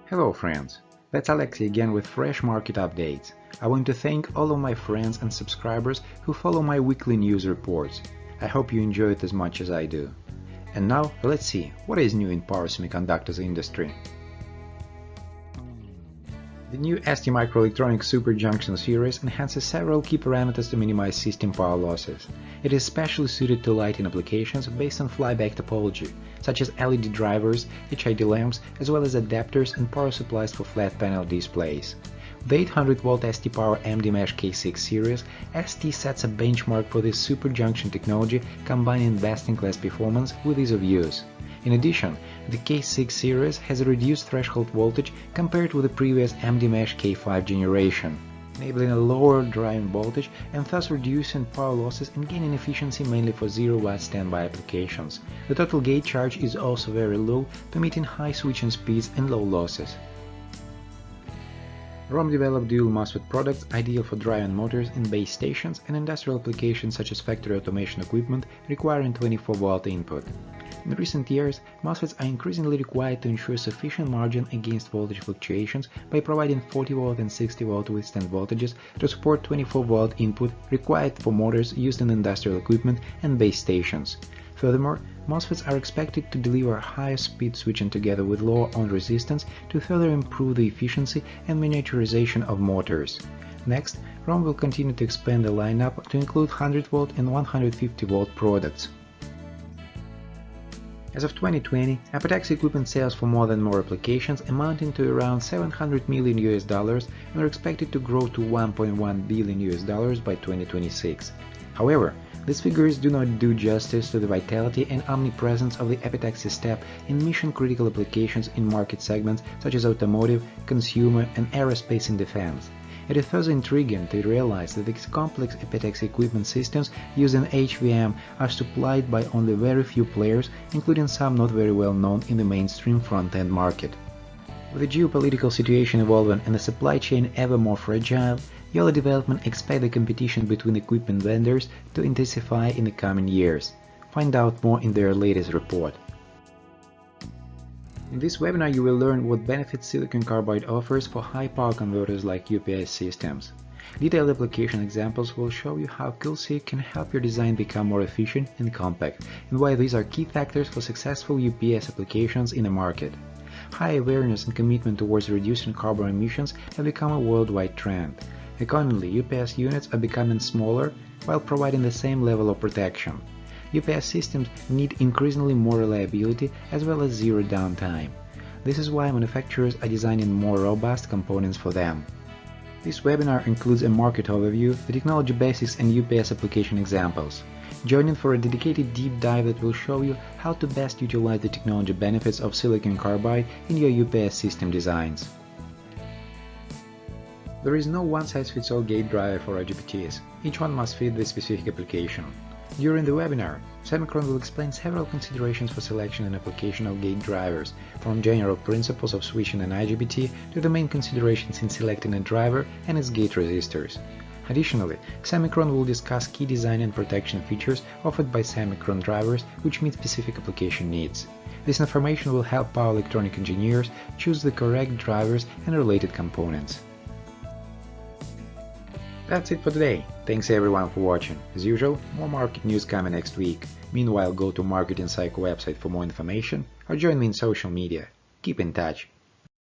Hello friends, that's Alexei again with fresh market updates. I want to thank all of my friends and subscribers who follow my weekly news reports. I hope you enjoy it as much as I do. And now let's see what is new in power semiconductors industry. The new STMicroelectronics Super Junction series enhances several key parameters to minimize system power losses. It is specially suited to lighting applications based on flyback topology, such as LED drivers, HID lamps, as well as adapters and power supplies for flat panel displays. With the 800-volt STPOWER MDmesh K6 series, ST sets a benchmark for this super junction technology, combining best-in-class performance with ease of use. In addition, the K6 series has a reduced threshold voltage compared with the previous MDmesh K5 generation, enabling a lower driving voltage and thus reducing power losses and gaining efficiency mainly for 0-watt standby applications. The total gate charge is also very low, permitting high switching speeds and low losses. ROHM developed dual MOSFET products ideal for driving motors in base stations and industrial applications such as factory automation equipment requiring 24-volt input. In recent years, MOSFETs are increasingly required to ensure sufficient margin against voltage fluctuations by providing 40-volt and 60-volt withstand voltages to support 24-volt input required for motors used in industrial equipment and base stations. Furthermore, MOSFETs are expected to deliver higher speed switching together with lower on resistance to further improve the efficiency and miniaturization of motors. Next, ROHM will continue to expand the lineup to include 100-volt and 150-volt products. As of 2020, EPITAXY equipment sales for more applications amounting to around $700 million and are expected to grow to $1.1 billion by 2026. However, these figures do not do justice to the vitality and omnipresence of the EPITAXY step in mission-critical applications in market segments such as automotive, consumer, and aerospace and defense. It is further intriguing to realize that these complex EPITAXY equipment systems using HVM are supplied by only very few players, including some not very well known in the mainstream front-end market. With the geopolitical situation evolving and the supply chain ever more fragile, Yolo Development expect the competition between equipment vendors to intensify in the coming years. Find out more in their latest report. In this webinar you will learn what benefits silicon carbide offers for high power converters like UPS systems. Detailed application examples will show you how CoolSiC can help your design become more efficient and compact, and why these are key factors for successful UPS applications in the market. High awareness and commitment towards reducing carbon emissions have become a worldwide trend. Accordingly, UPS units are becoming smaller while providing the same level of protection. UPS systems need increasingly more reliability as well as zero downtime. This is why manufacturers are designing more robust components for them. This webinar includes a market overview, the technology basics and UPS application examples. Join in for a dedicated deep dive that will show you how to best utilize the technology benefits of silicon carbide in your UPS system designs. There is no one-size-fits-all gate driver for IGBTs. Each one must fit the specific application. During the webinar, Semikron will explain several considerations for selection and application of gate drivers, from general principles of switching an IGBT to the main considerations in selecting a driver and its gate resistors. Additionally, Semikron will discuss key design and protection features offered by Semikron drivers which meet specific application needs. This information will help power electronic engineers choose the correct drivers and related components. That's it for today. Thanks everyone for watching. As usual, more market news coming next week. Meanwhile, go to Market Insight website for more information or join me in social media. Keep in touch.